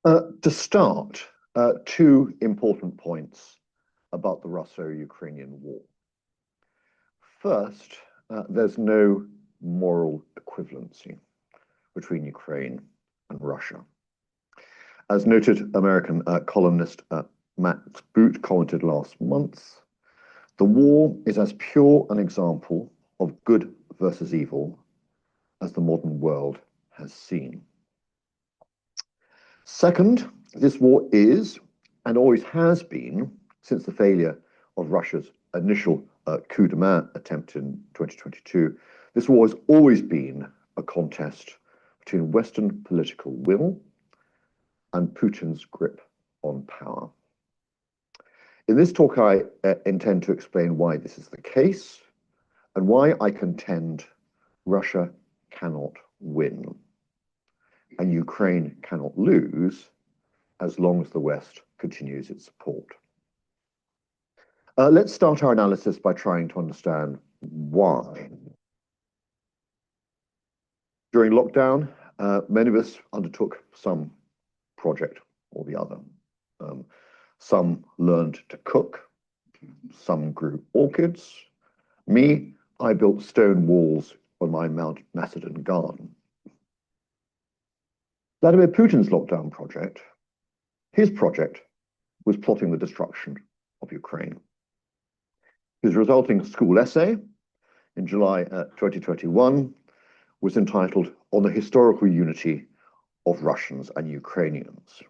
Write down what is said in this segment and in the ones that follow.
To start, two important points about the Russo-Ukrainian war. First, there's no moral equivalency between Ukraine and Russia. As noted American columnist Matt Boot commented last month, the war is as pure an example of good versus evil as the modern world has seen. Second, this war is, and always has been, since the failure of Russia's initial coup de main attempt in 2022, this war has always been a contest between Western political will and Putin's grip on power. In this talk, I intend to explain why this is the case and why I contend Russia cannot win and Ukraine cannot lose as long as the West continues its support. Let's start our analysis by trying to understand why. During lockdown, many of us undertook some project or the other. Some learned to cook, some grew orchids. Me, I built stone walls on my Mount Macedon garden. Vladimir Putin's lockdown project, his project was plotting the destruction of Ukraine. His resulting school essay in July 2021 was entitled On the Historical Unity of Russians and Ukrainians.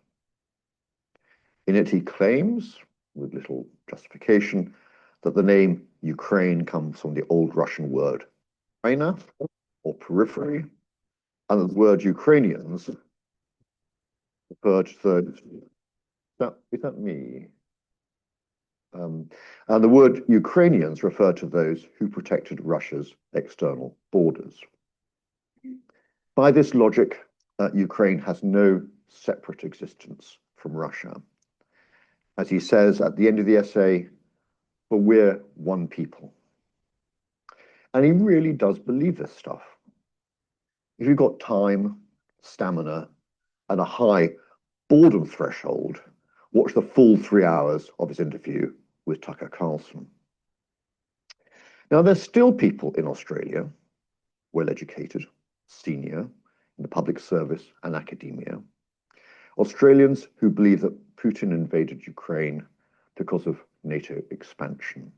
In it, he claims, with little justification, that the name Ukraine comes from the old Russian word Ukraina, or periphery, and that the word Ukrainians referred to those. Is that me? And the word Ukrainians referred to those who protected Russia's external borders. By this logic, Ukraine has no separate existence from Russia. As he says at the end of the essay, but we're one people. And he really does believe this stuff. If you've got time, stamina, and a high boredom threshold, watch the full 3 hours of his interview with Tucker Carlson. Now, there's still people in Australia, well-educated, senior, in the public service and academia, Australians who believe that Putin invaded Ukraine because of NATO expansion,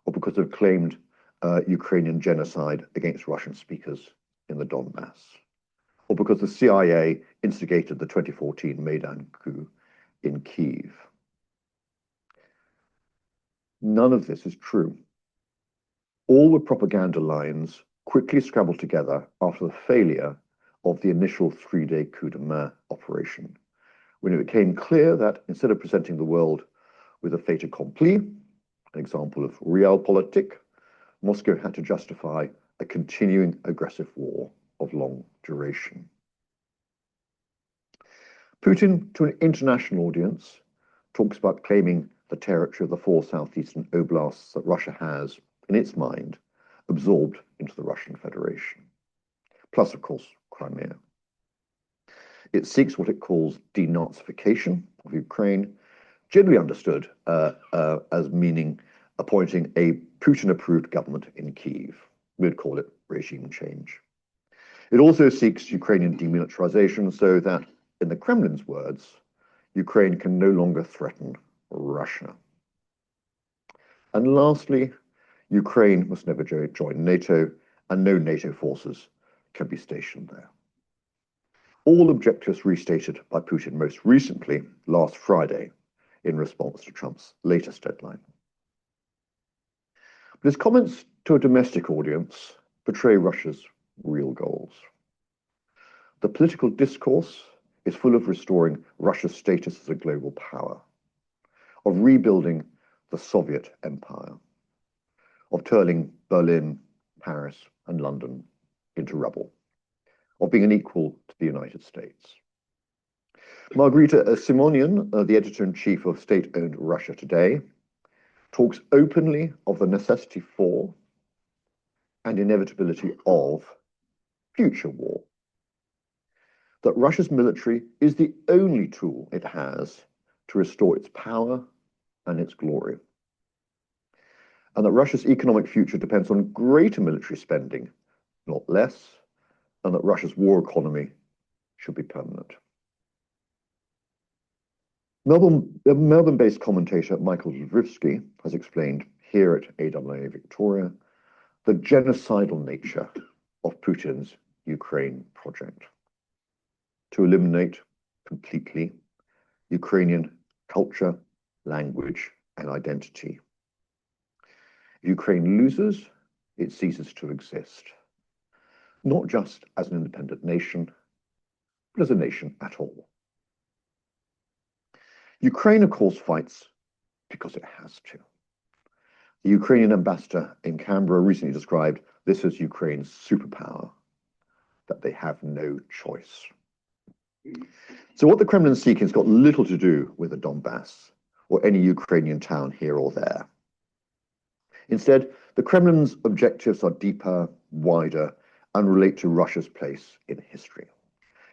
or because of claimed Ukrainian genocide against Russian speakers in the Donbass, or because the CIA instigated the 2014 Maidan coup in Kyiv. None of this is true. All the propaganda lines quickly scrabbled together after the failure of the initial 3-day coup de main operation, when it became clear that instead of presenting the world with a fait accompli, an example of realpolitik, Moscow had to justify a continuing aggressive war of long duration. Putin, to an international audience, talks about claiming the territory of the 4 southeastern oblasts that Russia has, in its mind, absorbed into the Russian Federation, plus, of course, Crimea. It seeks what it calls denazification of Ukraine, generally understood as meaning appointing a Putin-approved government in Kyiv. We'd call it regime change. It also seeks Ukrainian demilitarization so that, in the Kremlin's words, Ukraine can no longer threaten Russia. And lastly, Ukraine must never join NATO, and no NATO forces can be stationed there. All objectives restated by Putin most recently last Friday in response to Trump's latest deadline. But his comments to a domestic audience betray Russia's real goals. The political discourse is full of restoring Russia's status as a global power, of rebuilding the Soviet empire, of turning Berlin, Paris, and London into rubble, of being an equal to the United States. Margarita Simonian, the editor-in-chief of state-owned Russia Today, talks openly of the necessity for and inevitability of future war. that Russia's military is the only tool it has to restore its power and its glory, and that Russia's economic future depends on greater military spending, not less, and that Russia's war economy should be permanent. Melbourne-based commentator Michael Zvrivsky has explained here at AAA Victoria the genocidal nature of Putin's Ukraine project to eliminate completely Ukrainian culture, language, and identity. If Ukraine loses, it ceases to exist, not just as an independent nation, but as a nation at all. Ukraine, of course, fights because it has to. The Ukrainian ambassador in Canberra recently described this as Ukraine's superpower, that they have no choice. So what the Kremlin's seeking has got little to do with the Donbass or any Ukrainian town here or there. Instead, the Kremlin's objectives are deeper, wider, and relate to Russia's place in history.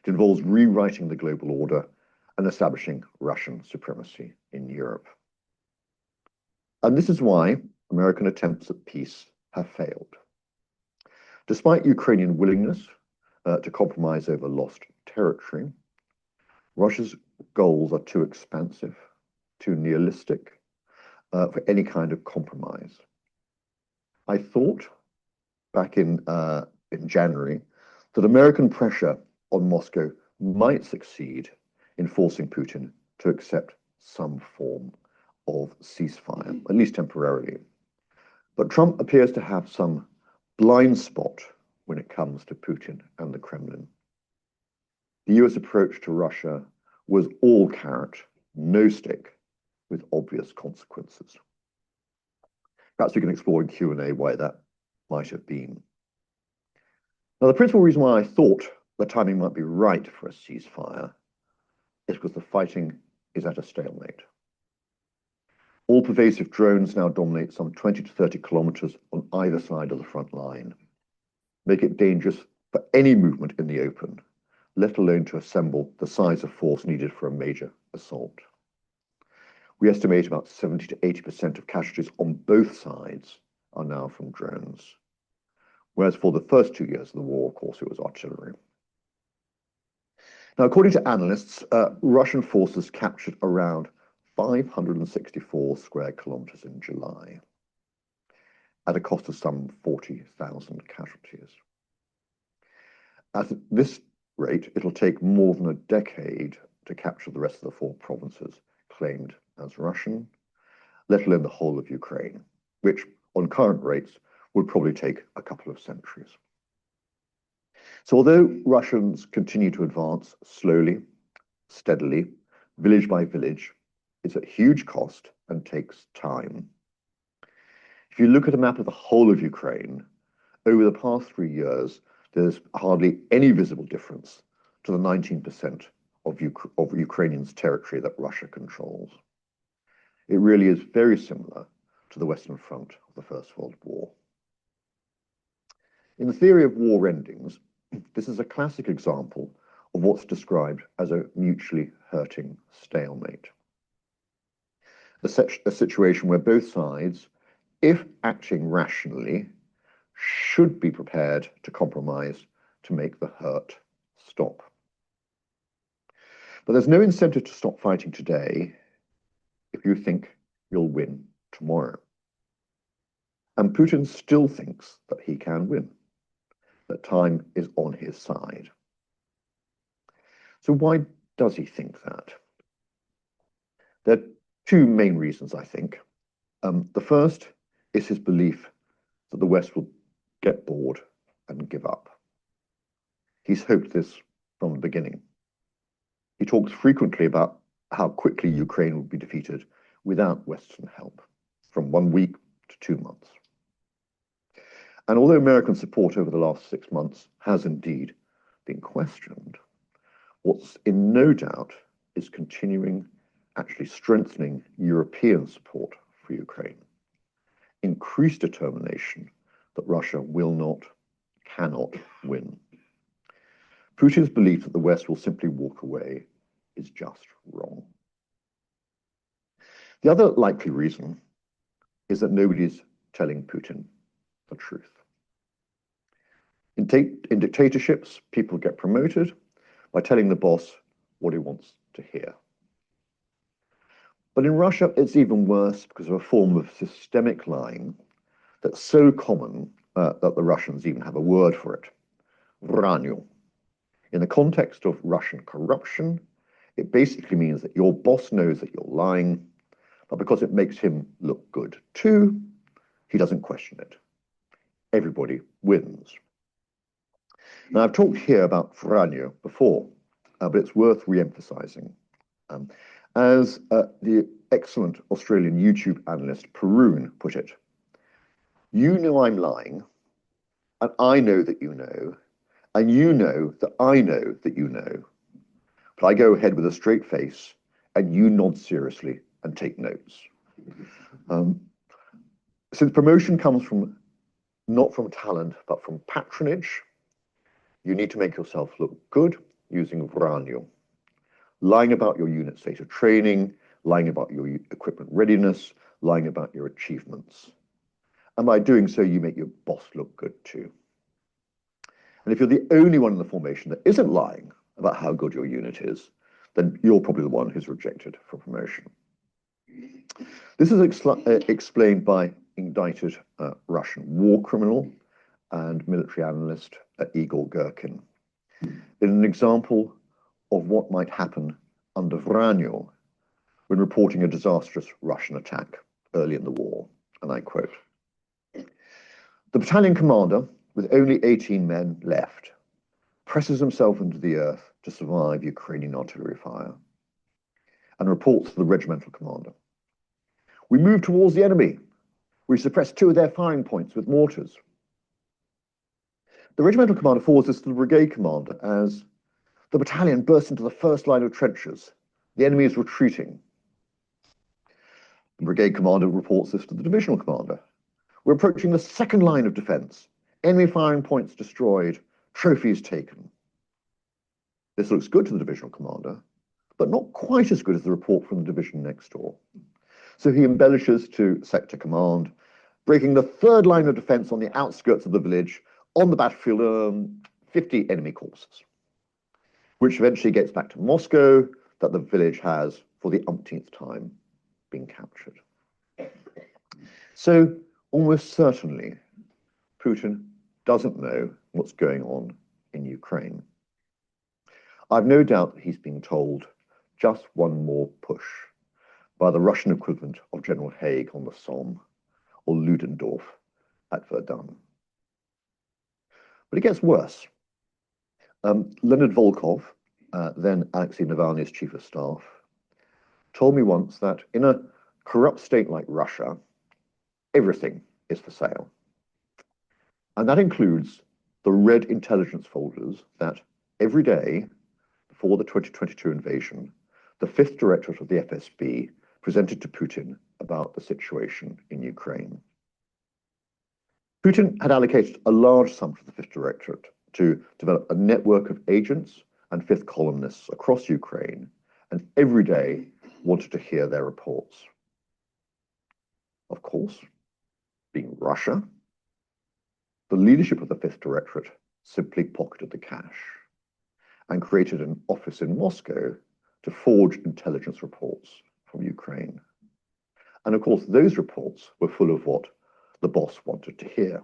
It involves rewriting the global order and establishing Russian supremacy in Europe. And this is why American attempts at peace have failed. Despite Ukrainian willingness to compromise over lost territory, Russia's goals are too expansive, too nihilistic for any kind of compromise. I thought back in January that American pressure on Moscow might succeed in forcing Putin to accept some form of ceasefire, at least temporarily. But Trump appears to have some blind spot when it comes to Putin and the Kremlin. The US approach to Russia was all carrot, no stick, with obvious consequences. Perhaps we can explore in Q&A why that might have been. Now, the principal reason why I thought the timing might be right for a ceasefire is because the fighting is at a stalemate. All-pervasive drones now dominate some 20 to 30 kilometers on either side of the front line, make it dangerous for any movement in the open, let alone to assemble the size of force needed for a major assault. We estimate about 70 to 80% of casualties on both sides are now from drones, whereas for the first 2 years of the war, of course, it was artillery. Now, according to analysts, Russian forces captured around 564 square kilometers in July, at a cost of some 40,000 casualties. At this rate, it'll take more than a decade to capture the rest of the 4 provinces claimed as Russian, let alone the whole of Ukraine, which on current rates would probably take a couple of centuries. So although Russians continue to advance slowly, steadily, village by village, it's at huge cost and takes time. If you look at a map of the whole of Ukraine, over the past 3 years, there's hardly any visible difference to the 19% of Ukrainians' territory that Russia controls. It really is very similar to the Western Front of the First World War. In the theory of war endings, this is a classic example of what's described as a mutually hurting stalemate. A situation where both sides, if acting rationally, should be prepared to compromise to make the hurt stop. But there's no incentive to stop fighting today if you think you'll win tomorrow. And Putin still thinks that he can win, that time is on his side. So why does he think that? There are 2 main reasons, I think. The first is his belief that the West will get bored and give up. He's hoped this from the beginning. He talks frequently about how quickly Ukraine would be defeated without Western help, from 1 week to 2 months. And although American support over the last 6 months has indeed been questioned, what's in no doubt is continuing, actually strengthening European support for Ukraine. Increased determination that Russia will not, cannot win. Putin's belief that the West will simply walk away is just wrong. The other likely reason is that nobody's telling Putin the truth. In dictatorships, people get promoted by telling the boss what he wants to hear. But in Russia, it's even worse because of a form of systemic lying that's so common that the Russians even have a word for it, vranyu. In the context of Russian corruption, it basically means that your boss knows that you're lying, but because it makes him look good too, he doesn't question it. Everybody wins. Now, I've talked here about vranyu before, but it's worth re-emphasizing. As the excellent Australian YouTube analyst Perun put it, you know I'm lying, and I know that you know, and you know that I know that you know. But I go ahead with a straight face, and you nod seriously and take notes. Since promotion comes not from talent, but from patronage, you need to make yourself look good using vranyu. Lying about your unit state of training, lying about your equipment readiness, lying about your achievements. And by doing so, you make your boss look good too. And if you're the only one in the formation that isn't lying about how good your unit is, then you're probably the one who's rejected for promotion. This is explained by indicted Russian war criminal and military analyst Igor Girkin in an example of what might happen under vranyu when reporting a disastrous Russian attack early in the war. And I quote, "The battalion commander, with only 18 men left, presses himself into the earth to survive Ukrainian artillery fire and reports to the regimental commander. We move towards the enemy. We suppress 2 of their firing points with mortars. The regimental commander forwards this to the brigade commander as the battalion bursts into the first line of trenches. The enemy is retreating. The brigade commander reports this to the divisional commander. We're approaching the second line of defense. Enemy firing points destroyed, trophies taken. This looks good to the divisional commander, but not quite as good as the report from the division next door. So he embellishes to sector command, breaking the third line of defense on the outskirts of the village, on the battlefield, 50 enemy corpses, which eventually gets back to Moscow, that the village has, for the umpteenth time, been captured. So almost certainly, Putin doesn't know what's going on in Ukraine. I've no doubt that he's being told just one more push by the Russian equivalent of General Haig on the Somme or Ludendorff at Verdun. But it gets worse. Leonid Volkov, then Alexei Navalny's chief of staff, told me once that in a corrupt state like Russia, everything is for sale. And that includes the red intelligence folders that every day before the 2022 invasion, the 5th Directorate of the FSB presented to Putin about the situation in Ukraine. Putin had allocated a large sum to the 5th Directorate to develop a network of agents and fifth columnists across Ukraine, and every day wanted to hear their reports. Of course, being Russia, the leadership of the 5th Directorate simply pocketed the cash and created an office in Moscow to forge intelligence reports from Ukraine. And of course, those reports were full of what the boss wanted to hear.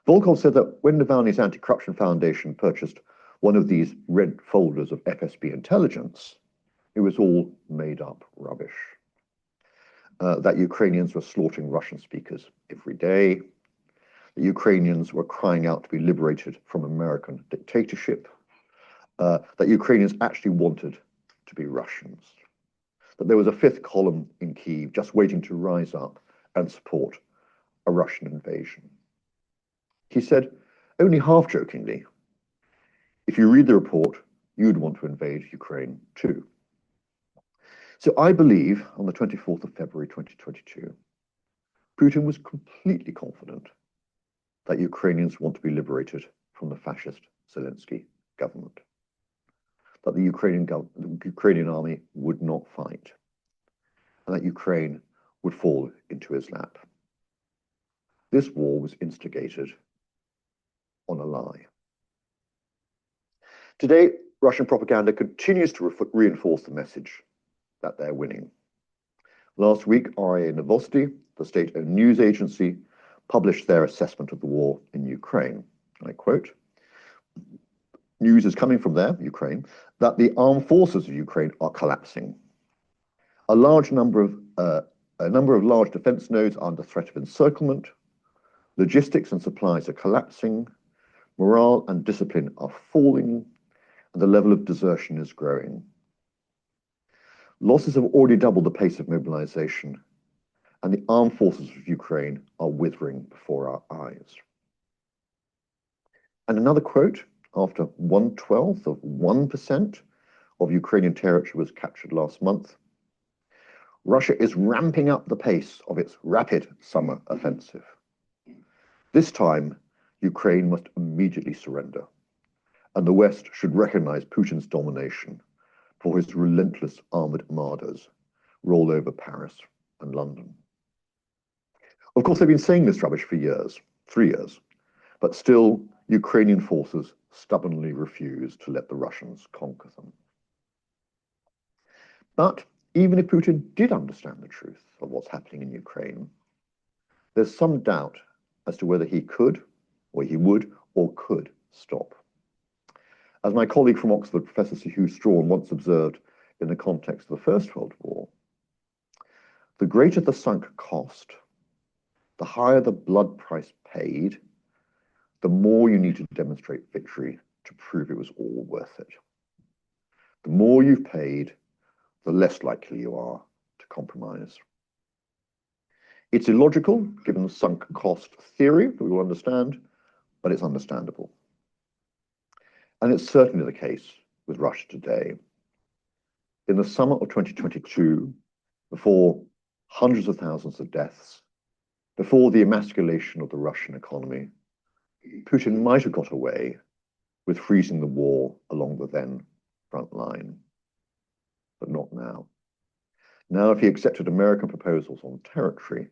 Volkov said that when Navalny's Anti-Corruption Foundation purchased one of these red folders of FSB intelligence, it was all made up rubbish. That Ukrainians were slaughtering Russian speakers every day, that Ukrainians were crying out to be liberated from American dictatorship, that Ukrainians actually wanted to be Russians, that there was a 5th column in Kyiv just waiting to rise up and support a Russian invasion. He said, only half-jokingly, if you read the report, you'd want to invade Ukraine too. So I believe on the 24th of February 2022, Putin was completely confident that Ukrainians want to be liberated from the fascist Zelensky government, that the Ukrainian army would not fight, and that Ukraine would fall into his lap. This war was instigated on a lie. Today, Russian propaganda continues to reinforce the message that they're winning. Last week, RIA Novosti, the state-owned news agency, published their assessment of the war in Ukraine. I quote, "News is coming from there, Ukraine, that the armed forces of Ukraine are collapsing. A number of large defense nodes are under threat of encirclement. Logistics and supplies are collapsing. Morale and discipline are falling, and the level of desertion is growing. Losses have already doubled the pace of mobilization, and the armed forces of Ukraine are withering before our eyes." And another quote, after 1/12 of 1% of Ukrainian territory was captured last month, "Russia is ramping up the pace of its rapid summer offensive. This time, Ukraine must immediately surrender, and the West should recognize Putin's domination for his relentless armored armadas roll over Paris and London." Of course, they've been saying this rubbish for years, 3 years, but still, Ukrainian forces stubbornly refuse to let the Russians conquer them. But even if Putin did understand the truth of what's happening in Ukraine, there's some doubt as to whether he could, or he would, or could stop. As my colleague from Oxford, Professor Sir Hugh Strawn, once observed in the context of the First World War, the greater the sunk cost, the higher the blood price paid, the more you need to demonstrate victory to prove it was all worth it. The more you've paid, the less likely you are to compromise. It's illogical, given the sunk cost theory that we will understand, but it's understandable. And it's certainly the case with Russia today. In the summer of 2022, before hundreds of thousands of deaths, before the emasculation of the Russian economy, Putin might have got away with freezing the war along the then front line, but not now. Now, if he accepted American proposals on territory,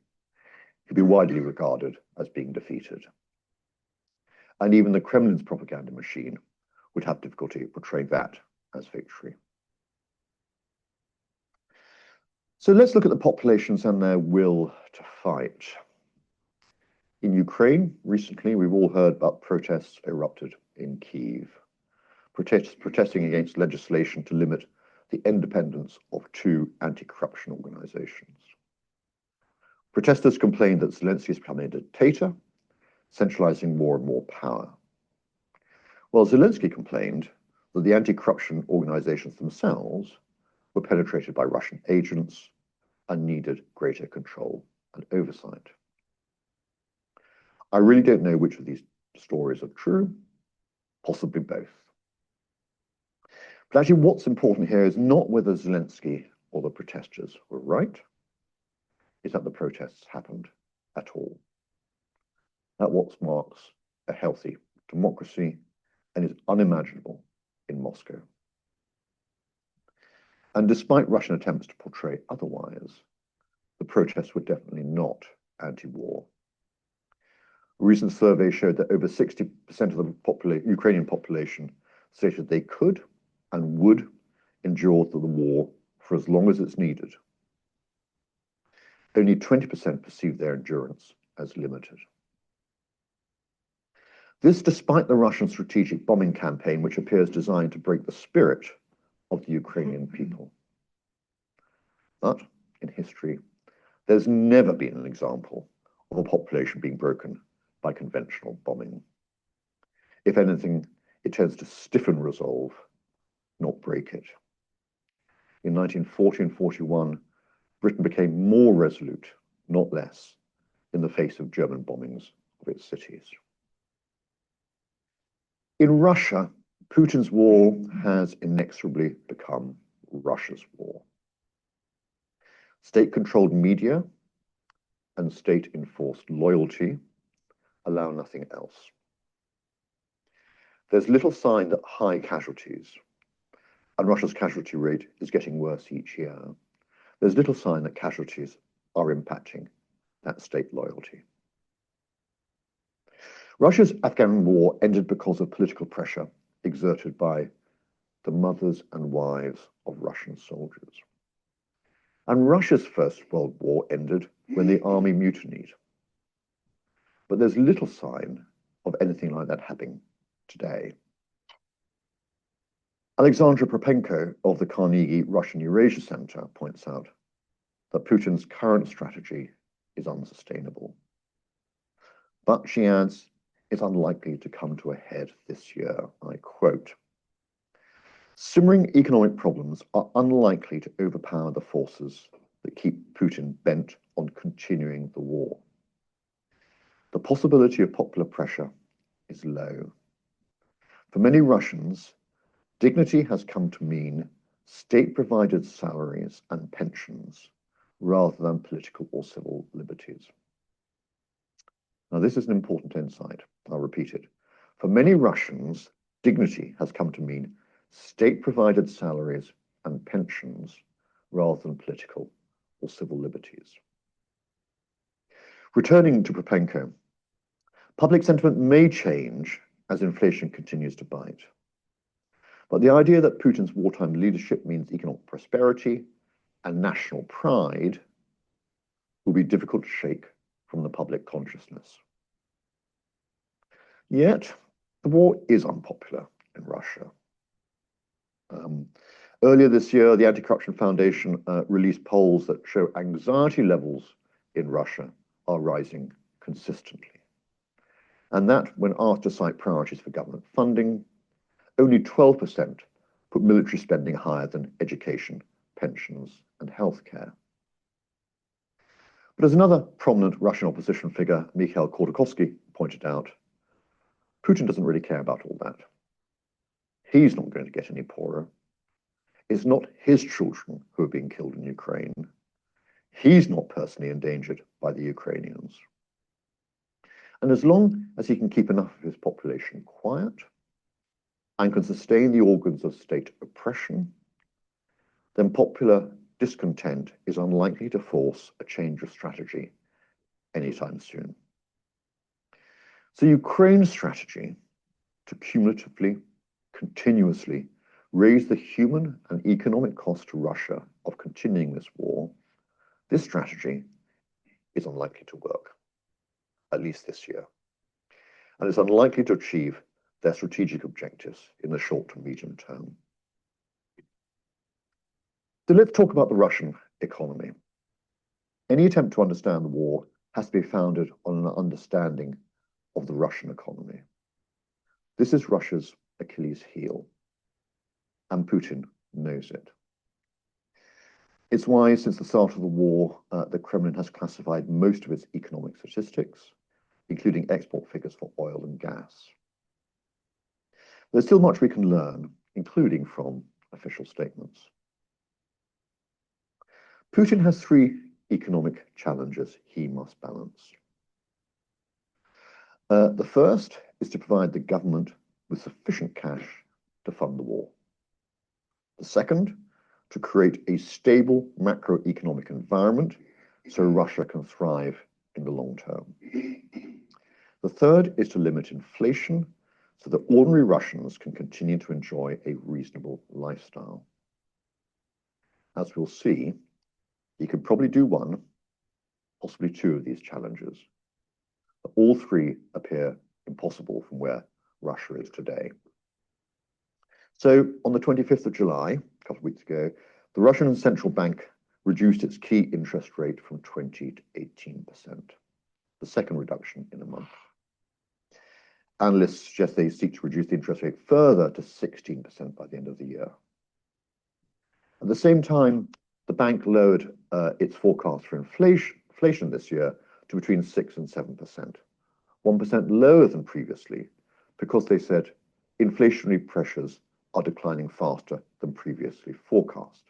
he'd be widely regarded as being defeated. And even the Kremlin's propaganda machine would have difficulty portraying that as victory. So let's look at the populations and their will to fight. In Ukraine, recently, we've all heard about protests erupted in Kyiv, protesting against legislation to limit the independence of 2 anti-corruption organizations. Protesters complained that Zelensky is becoming a dictator, centralizing more and more power. While Zelensky complained that the anti-corruption organizations themselves were penetrated by Russian agents and needed greater control and oversight. I really don't know which of these stories are true, possibly both. But actually, what's important here is not whether Zelensky or the protesters were right, it's that the protests happened at all. That what marks a healthy democracy and is unimaginable in Moscow. And despite Russian attempts to portray otherwise, the protests were definitely not anti-war. A recent survey showed that over 60% of the Ukrainian population stated they could and would endure the war for as long as it's needed. Only 20% perceived their endurance as limited. This despite the Russian strategic bombing campaign, which appears designed to break the spirit of the Ukrainian people. But in history, there's never been an example of a population being broken by conventional bombing. If anything, it tends to stiffen resolve, not break it. In 1940 and 41, Britain became more resolute, not less, in the face of German bombings of its cities. In Russia, Putin's war has inexorably become Russia's war. State-controlled media and state-enforced loyalty allow nothing else. there's little sign that high casualties, and Russia's casualty rate is getting worse each year, there's little sign that casualties are impacting that state loyalty. Russia's Afghan war ended because of political pressure exerted by the mothers and wives of Russian soldiers. And Russia's First World War ended when the army mutinied. But there's little sign of anything like that happening today. Alexandra Propenko of the Carnegie Russian Eurasia Center points out that Putin's current strategy is unsustainable. But she adds, it's unlikely to come to a head this year. I quote, simmering economic problems are unlikely to overpower the forces that keep Putin bent on continuing the war. The possibility of popular pressure is low. For many Russians, dignity has come to mean state-provided salaries and pensions rather than political or civil liberties. Now, this is an important insight. I'll repeat it. For many Russians, dignity has come to mean state-provided salaries and pensions rather than political or civil liberties. Returning to Propenko, public sentiment may change as inflation continues to bite. But the idea that Putin's wartime leadership means economic prosperity and national pride will be difficult to shake from the public consciousness. Yet, the war is unpopular in Russia. Earlier this year, the Anti-Corruption Foundation released polls that show anxiety levels in Russia are rising consistently. And that, when asked to cite priorities for government funding, only 12% put military spending higher than education, pensions, and healthcare. But as another prominent Russian opposition figure, Mikhail Khodorkovsky, pointed out, Putin doesn't really care about all that. He's not going to get any poorer. It's not his children who are being killed in Ukraine. He's not personally endangered by the Ukrainians. And as long as he can keep enough of his population quiet and can sustain the organs of state oppression, then popular discontent is unlikely to force a change of strategy anytime soon. So Ukraine's strategy to cumulatively, continuously raise the human and economic cost to Russia of continuing this war, this strategy is unlikely to work, at least this year. And it's unlikely to achieve their strategic objectives in the short to medium term. So let's talk about the Russian economy. Any attempt to understand the war has to be founded on an understanding of the Russian economy. This is Russia's Achilles heel, and Putin knows it. It's why, since the start of the war, the Kremlin has classified most of its economic statistics, including export figures for oil and gas. There's still much we can learn, including from official statements. Putin has three economic challenges he must balance. The first is to provide the government with sufficient cash to fund the war. The second, to create a stable macroeconomic environment so Russia can thrive in the long term. The third is to limit inflation so that ordinary Russians can continue to enjoy a reasonable lifestyle. As we'll see, he could probably do one, possibly two of these challenges. But all three appear impossible from where Russia is today. So on the 25th of July, a couple of weeks ago, the Russian central bank reduced its key interest rate from 20 to 18%, the second reduction in a month. Analysts suggest they seek to reduce the interest rate further to 16% by the end of the year. At the same time, the bank lowered its forecast for inflation this year to between 6 and 7%, 1% lower than previously, because they said inflationary pressures are declining faster than previously forecast.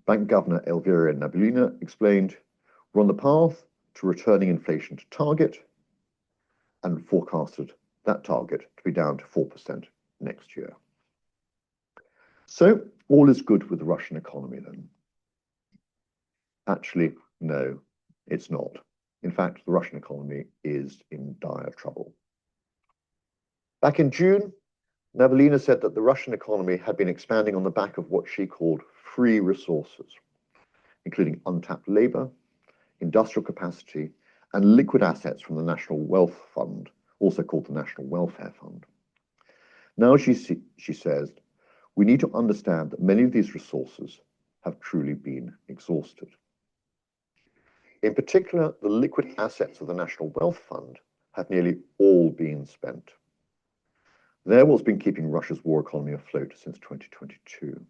Bank Governor Elvira Nabiullina explained, we're on the path to returning inflation to target, and forecasted that target to be down to 4% next year. So all is good with the Russian economy then. Actually, no, it's not. In fact, the Russian economy is in dire trouble. Back in June, Navalny said that the Russian economy had been expanding on the back of what she called free resources, including untapped labor, industrial capacity, and liquid assets from the National Wealth Fund, also called the National Welfare Fund. Now she says, we need to understand that many of these resources have truly been exhausted. In particular, the liquid assets of the National Wealth Fund have nearly all been spent. They're what's been keeping Russia's war economy afloat since 2022.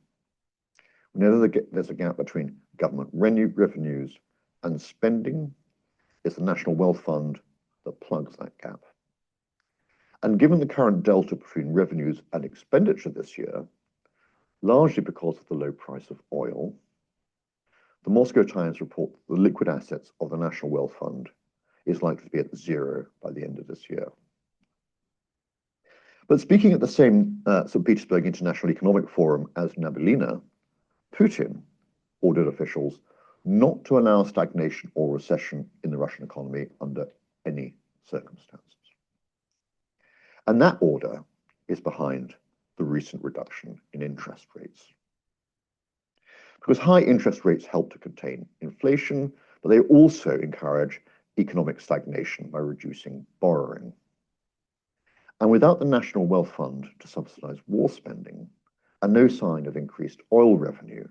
Whenever there's a gap between government revenues and spending, it's the National Wealth Fund that plugs that gap. And given the current delta between revenues and expenditure this year, largely because of the low price of oil, the Moscow Times report that the liquid assets of the National Wealth Fund is likely to be at zero by the end of this year. But speaking at the same St. Petersburg International Economic Forum as Navalny, Putin ordered officials not to allow stagnation or recession in the Russian economy under any circumstances. And that order is behind the recent reduction in interest rates. Because high interest rates help to contain inflation, but they also encourage economic stagnation by reducing borrowing. And without the National Wealth Fund to subsidize war spending and no sign of increased oil revenue,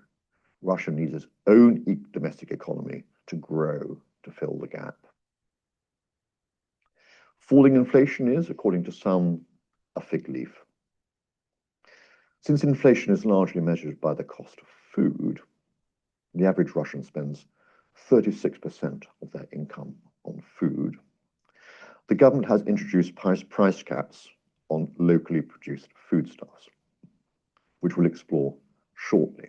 Russia needs its own domestic economy to grow to fill the gap. Falling inflation is, according to some, a fig leaf. Since inflation is largely measured by the cost of food, the average Russian spends 36% of their income on food. The government has introduced price caps on locally produced foodstuffs, which we'll explore shortly.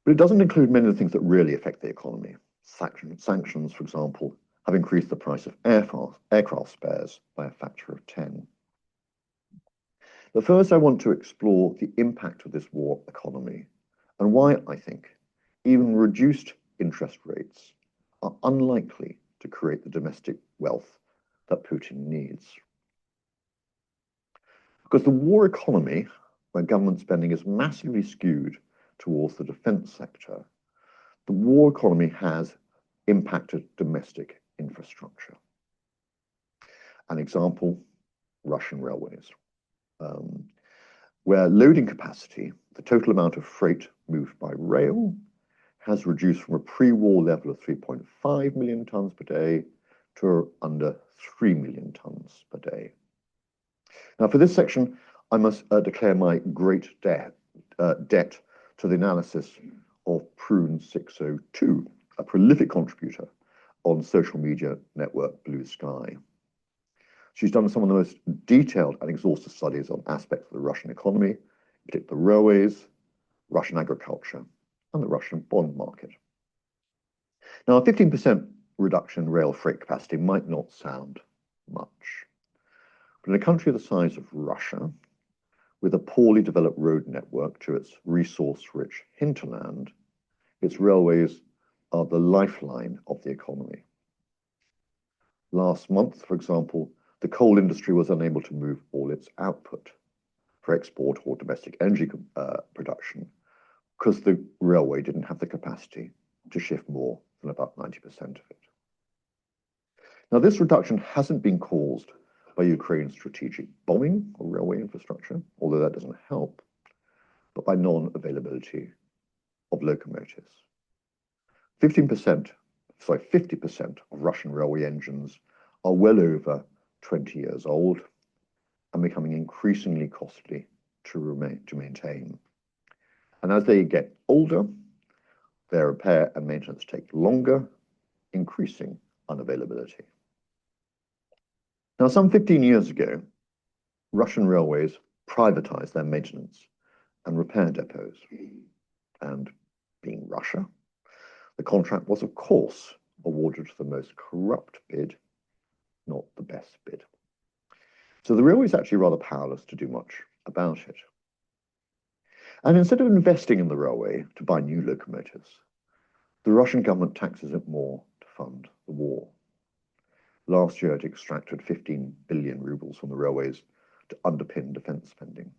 But it doesn't include many of the things that really affect the economy. Sanctions, for example, have increased the price of aircraft spares by a factor of 10. But first, I want to explore the impact of this war economy and why I think even reduced interest rates are unlikely to create the domestic wealth that Putin needs. Because the war economy, where government spending is massively skewed towards the defense sector, the war economy has impacted domestic infrastructure. An example, Russian railways, where loading capacity, the total amount of freight moved by rail, has reduced from a pre-war level of 3.5 million tons per day to under 3 million tons per day. Now, for this section, I must declare my great debt to the analysis of Prune 602, a prolific contributor on social media network Blue Sky. She's done some of the most detailed and exhaustive studies on aspects of the Russian economy, particularly the railways, Russian agriculture, and the Russian bond market. Now, a 15% reduction in rail freight capacity might not sound much, but in a country the size of Russia, with a poorly developed road network to its resource-rich hinterland, its railways are the lifeline of the economy. Last month, for example, the coal industry was unable to move all its output for export or domestic energy production because the railway didn't have the capacity to shift more than about 90% of it. Now, this reduction hasn't been caused by Ukraine's strategic bombing of railway infrastructure, although that doesn't help, but by non-availability of locomotives. 50% of Russian railway engines are well over 20 years old and becoming increasingly costly to maintain. And as they get older, their repair and maintenance take longer, increasing unavailability. Now, some 15 years ago, Russian railways privatized their maintenance and repair depots. And being Russia, the contract was, of course, awarded to the most corrupt bid, not the best bid. So the railway is actually rather powerless to do much about it. And instead of investing in the railway to buy new locomotives, the Russian government taxes it more to fund the war. Last year, it extracted 15 billion rubles from the railways to underpin defense spending.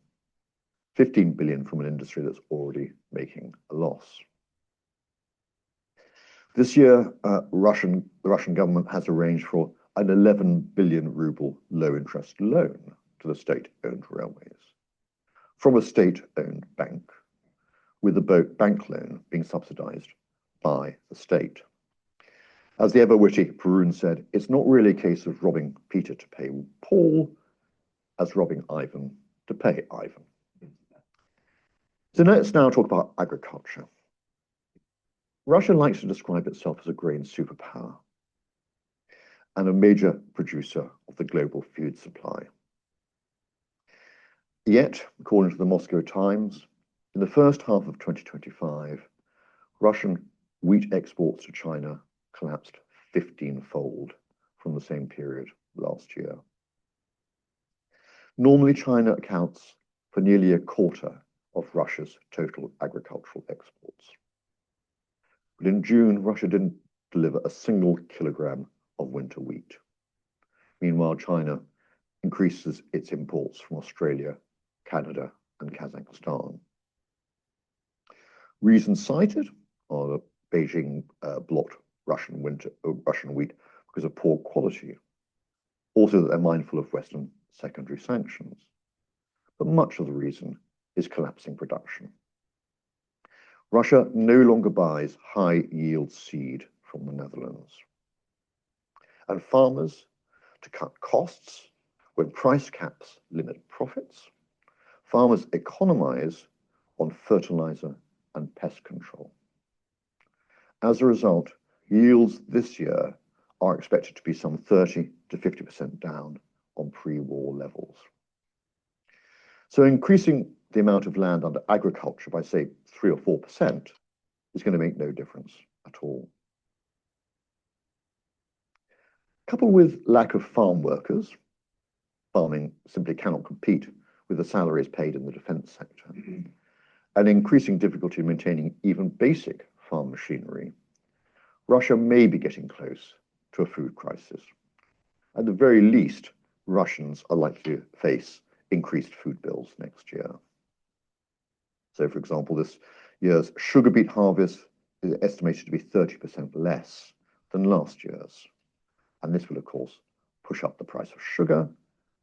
15 billion from an industry that's already making a loss. This year, the Russian government has arranged for an 11 billion ruble low-interest loan to the state-owned railways from a state-owned bank, with the bank loan being subsidized by the state. As the ever-witty Perun said, it's not really a case of robbing Peter to pay Paul, as robbing Ivan to pay Ivan. So let's now talk about agriculture. Russia likes to describe itself as a grain superpower and a major producer of the global food supply. Yet, according to the Moscow Times, in the first half of 2025, Russian wheat exports to China collapsed 15-fold from the same period last year. Normally, China accounts for nearly a quarter of Russia's total agricultural exports. But in June, Russia didn't deliver a single kilogram of winter wheat. Meanwhile, China increases its imports from Australia, Canada, and Kazakhstan. Reasons cited are that Beijing blocked Russian wheat because of poor quality. Also, that they're mindful of Western secondary sanctions. But much of the reason is collapsing production. Russia no longer buys high-yield seed from the Netherlands. And farmers, to cut costs when price caps limit profits, farmers economize on fertilizer and pest control. As a result, yields this year are expected to be some 30 to 50% down on pre-war levels. So increasing the amount of land under agriculture by, say, 3 or 4% is going to make no difference at all. Coupled with lack of farm workers, farming simply cannot compete with the salaries paid in the defense sector, and increasing difficulty in maintaining even basic farm machinery, Russia may be getting close to a food crisis. At the very least, Russians are likely to face increased food bills next year. So, for example, this year's sugar beet harvest is estimated to be 30% less than last year's. And this will, of course, push up the price of sugar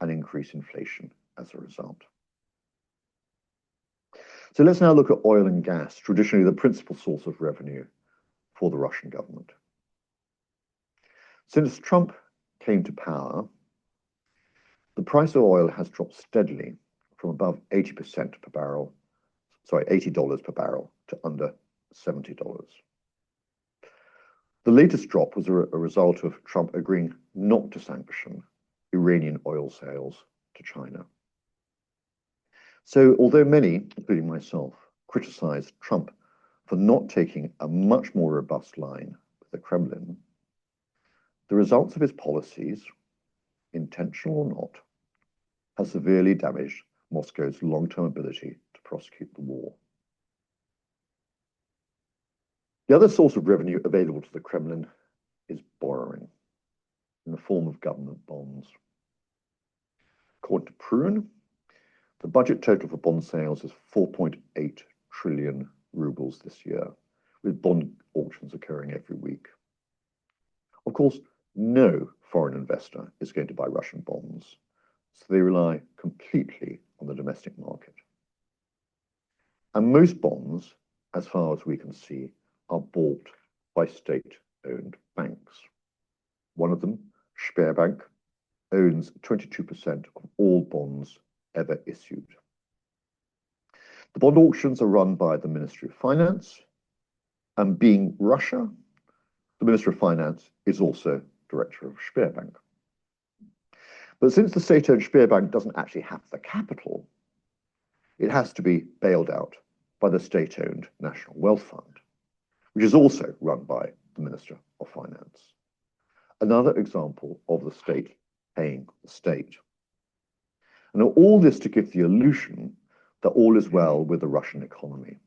and increase inflation as a result. So let's now look at oil and gas, traditionally the principal source of revenue for the Russian government. Since Trump came to power, the price of oil has dropped steadily from above $80 per barrel to under $70. The latest drop was a result of Trump agreeing not to sanction Iranian oil sales to China. So although many, including myself, criticized Trump for not taking a much more robust line with the Kremlin, the results of his policies, intentional or not, have severely damaged Moscow's long-term ability to prosecute the war. The other source of revenue available to the Kremlin is borrowing in the form of government bonds. According to Perun, the budget total for bond sales is 4.8 trillion rubles this year, with bond auctions occurring every week. Of course, no foreign investor is going to buy Russian bonds, so they rely completely on the domestic market. And most bonds, as far as we can see, are bought by state-owned banks. One of them, Sberbank, owns 22% of all bonds ever issued. The bond auctions are run by the Ministry of Finance, and being Russia, the Minister of Finance is also director of Sberbank. But since the state-owned Sberbank doesn't actually have the capital, it has to be bailed out by the state-owned National Wealth Fund, which is also run by the Minister of Finance. Another example of the state paying the state. And all this to give the illusion that all is well with the Russian economy.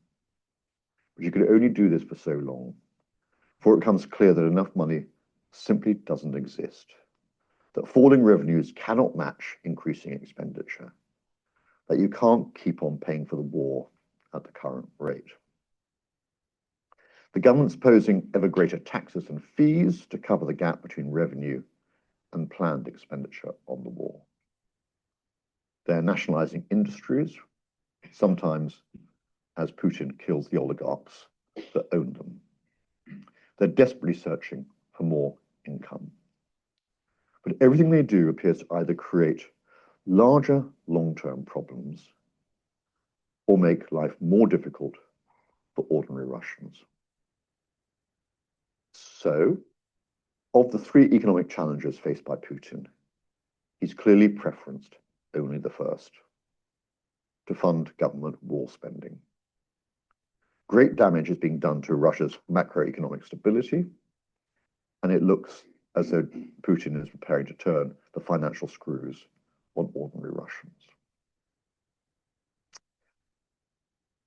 But you can only do this for so long, before it becomes clear that enough money simply doesn't exist, that falling revenues cannot match increasing expenditure, that you can't keep on paying for the war at the current rate. The government's posing ever greater taxes and fees to cover the gap between revenue and planned expenditure on the war. They're nationalizing industries, sometimes as Putin kills the oligarchs that own them. They're desperately searching for more income. But everything they do appears to either create larger long-term problems or make life more difficult for ordinary Russians. So, of the three economic challenges faced by Putin, he's clearly preferenced only the first: to fund government war spending. Great damage is being done to Russia's macroeconomic stability, and it looks as though Putin is preparing to turn the financial screws on ordinary Russians.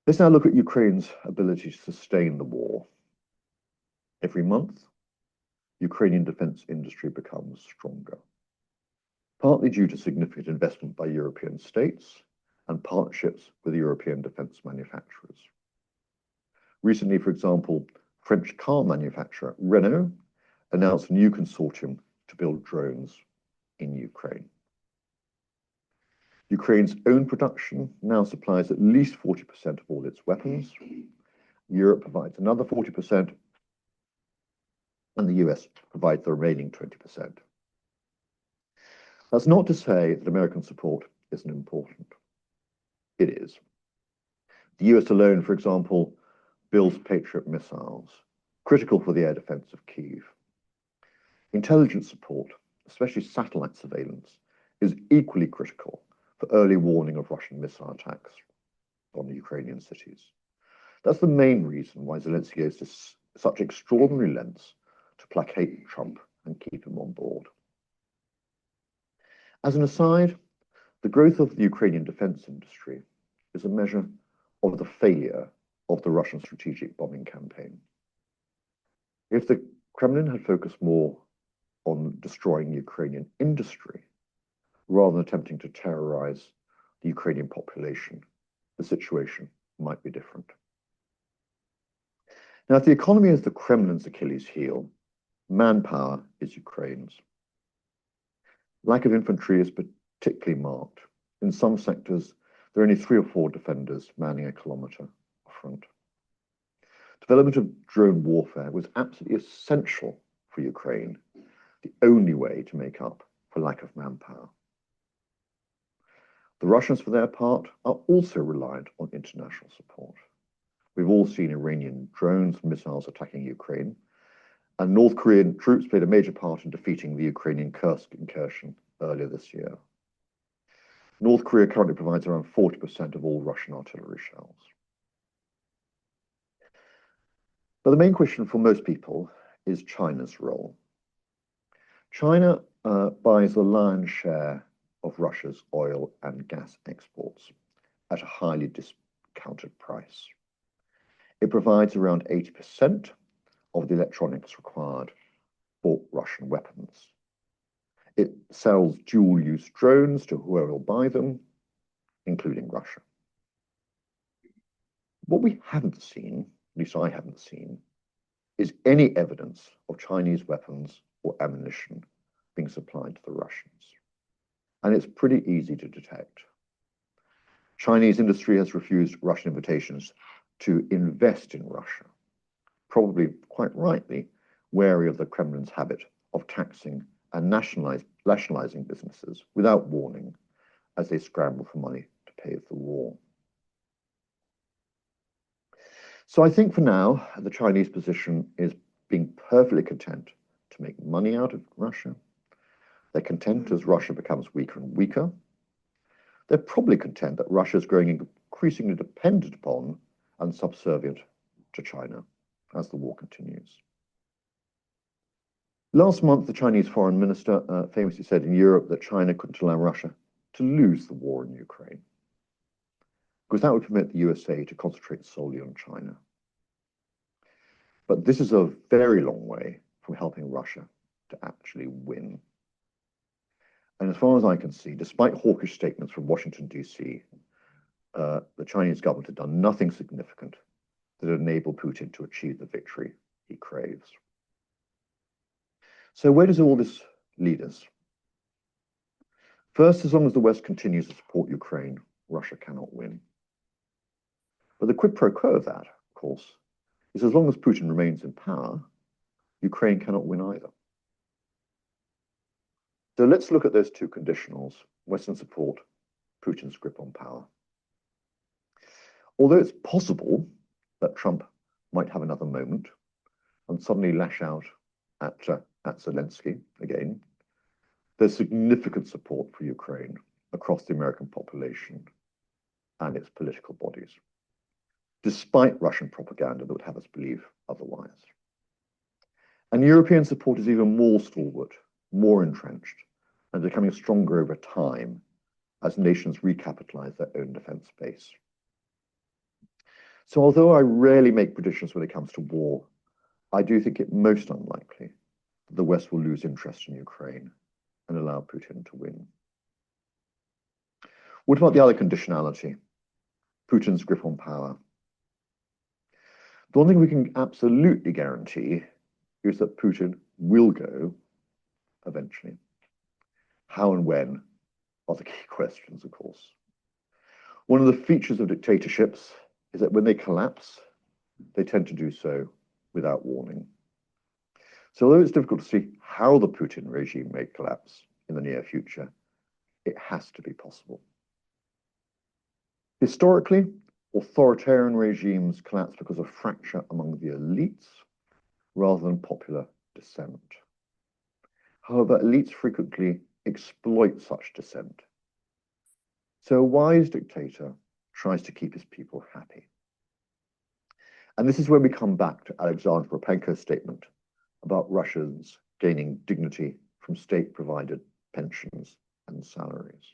Let's now look at Ukraine's ability to sustain the war. Every month, Ukrainian defense industry becomes stronger, partly due to significant investment by European states and partnerships with European defense manufacturers. Recently, for example, French car manufacturer Renault announced a new consortium to build drones in Ukraine. Ukraine's own production now supplies at least 40% of all its weapons. Europe provides another 40%, and the US provides the remaining 20%. That's not to say that American support isn't important. It is. The US alone, for example, builds Patriot missiles, critical for the air defense of Kyiv. Intelligence support, especially satellite surveillance, is equally critical for early warning of Russian missile attacks on the Ukrainian cities. That's the main reason why Zelensky goes to such extraordinary lengths to placate Trump and keep him on board. As an aside, the growth of the Ukrainian defense industry is a measure of the failure of the Russian strategic bombing campaign. If the Kremlin had focused more on destroying Ukrainian industry, rather than attempting to terrorize the Ukrainian population, the situation might be different. Now, if the economy is the Kremlin's Achilles heel, manpower is Ukraine's. Lack of infantry is particularly marked. In some sectors, there are only 3 or 4 defenders manning a kilometre of front. Development of drone warfare was absolutely essential for Ukraine, the only way to make up for lack of manpower. The Russians, for their part, are also reliant on international support. We've all seen Iranian drones and missiles attacking Ukraine, and North Korean troops played a major part in defeating the Ukrainian Kursk incursion earlier this year. North Korea currently provides around 40% of all Russian artillery shells. But the main question for most people is China's role. China buys the lion's share of Russia's oil and gas exports at a highly discounted price. It provides around 80% of the electronics required for Russian weapons. It sells dual-use drones to whoever will buy them, including Russia. What we haven't seen, at least I haven't seen, is any evidence of Chinese weapons or ammunition being supplied to the Russians. And it's pretty easy to detect. Chinese industry has refused Russian invitations to invest in Russia, probably quite rightly wary of the Kremlin's habit of taxing and nationalizing businesses without warning as they scramble for money to pay for the war. So I think for now, the Chinese position is being perfectly content to make money out of Russia. They're content as Russia becomes weaker and weaker. They're probably content that Russia is growing increasingly dependent upon and subservient to China as the war continues. Last month, the Chinese foreign minister famously said in Europe that China couldn't allow Russia to lose the war in Ukraine, because that would permit the USA to concentrate solely on China. But this is a very long way from helping Russia to actually win. And as far as I can see, despite hawkish statements from Washington, D.C., the Chinese government had done nothing significant that would enable Putin to achieve the victory he craves. So where does all this lead us? First, as long as the West continues to support Ukraine, Russia cannot win. But the quid pro quo of that, of course, is as long as Putin remains in power, Ukraine cannot win either. So let's look at those two conditionals: Western support, Putin's grip on power. Although it's possible that Trump might have another moment and suddenly lash out at Zelensky again, there's significant support for Ukraine across the American population and its political bodies, despite Russian propaganda that would have us believe otherwise. And European support is even more stalwart, more entrenched, and becoming stronger over time as nations recapitalize their own defense base. So although I rarely make predictions when it comes to war, I do think it most unlikely that the West will lose interest in Ukraine and allow Putin to win. What about the other conditionality? Putin's grip on power. The one thing we can absolutely guarantee is that Putin will go eventually. How and when are the key questions, of course. One of the features of dictatorships is that when they collapse, they tend to do so without warning. So although it's difficult to see how the Putin regime may collapse in the near future, it has to be possible. Historically, authoritarian regimes collapse because of fracture among the elites rather than popular dissent. However, elites frequently exploit such dissent. So a wise dictator tries to keep his people happy. And this is where we come back to Alexander Propenko's statement about Russians gaining dignity from state-provided pensions and salaries.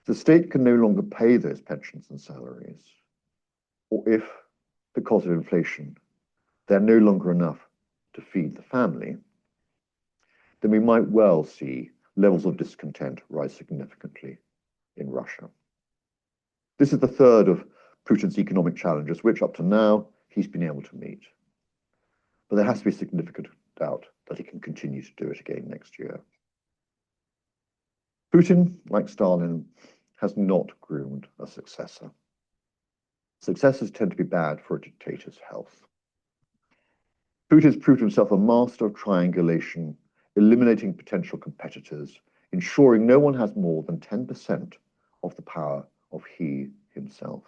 The state can no longer pay those pensions and salaries, or if, because of inflation, they're no longer enough to feed the family, then we might well see levels of discontent rise significantly in Russia. This is the third of Putin's economic challenges, which up to now he's been able to meet. But there has to be significant doubt that he can continue to do it again next year. Putin, like Stalin, has not groomed a successor. Successors tend to be bad for a dictator's health. Putin's proved himself a master of triangulation, eliminating potential competitors, ensuring no one has more than 10% of the power of he himself.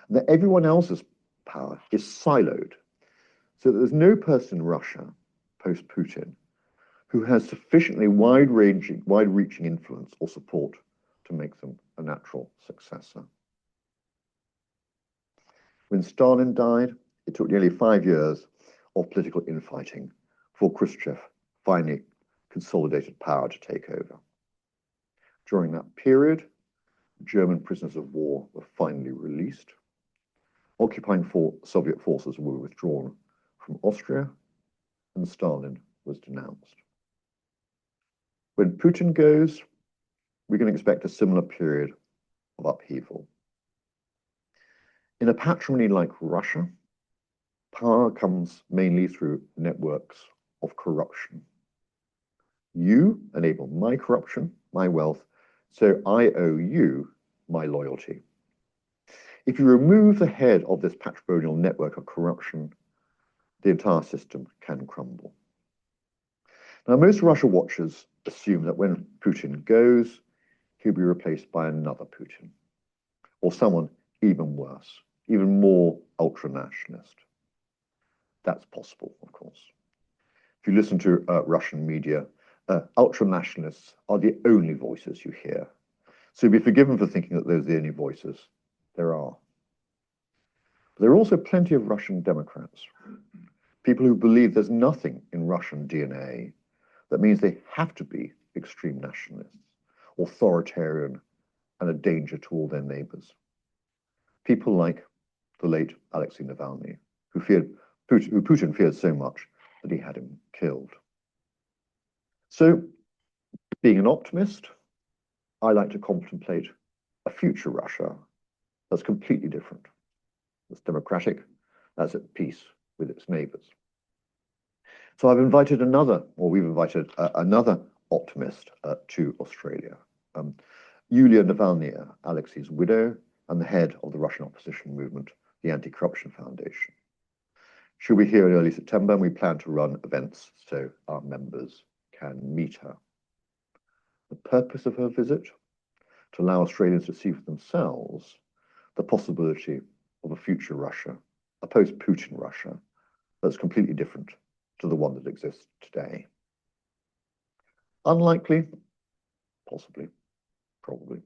And that everyone else's power is siloed, so that there's no person in Russia, post-Putin, who has sufficiently wide-reaching influence or support to make them a natural successor. When Stalin died, it took nearly 5 years of political infighting for Khrushchev finally consolidated power to take over. During that period, German prisoners of war were finally released. Occupying Soviet forces were withdrawn from Austria, and Stalin was denounced. When Putin goes, we can expect a similar period of upheaval. In a patrimony like Russia, power comes mainly through networks of corruption. You enable my corruption, my wealth, so I owe you my loyalty. If you remove the head of this patrimonial network of corruption, the entire system can crumble. Now, most Russia watchers assume that when Putin goes, he'll be replaced by another Putin, or someone even worse, even more ultra-nationalist. That's possible, of course. If you listen to Russian media, ultra-nationalists are the only voices you hear. So be forgiven for thinking that those are the only voices. There are. But there are also plenty of Russian Democrats, people who believe there's nothing in Russian DNA that means they have to be extreme nationalists, authoritarian, and a danger to all their neighbors. People like the late Alexei Navalny, who Putin feared so much that he had him killed. So, being an optimist, I like to contemplate a future Russia that's completely different, that's democratic, that's at peace with its neighbors. So we've invited another optimist to Australia, Yulia Navalnaya, Alexei's widow and the head of the Russian opposition movement, the Anti-Corruption Foundation. She'll be here in early September, and we plan to run events so our members can meet her. The purpose of her visit? To allow Australians to see for themselves the possibility of a future Russia, a post-Putin Russia, that's completely different to the one that exists today. Unlikely? Possibly, probably,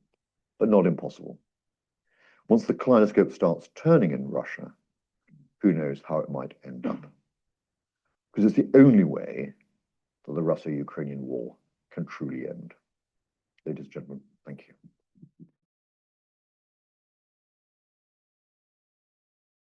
but not impossible. Once the kaleidoscope starts turning in Russia, who knows how it might end up? Because it's the only way that the Russo-Ukrainian war can truly end. Ladies and gentlemen, thank you.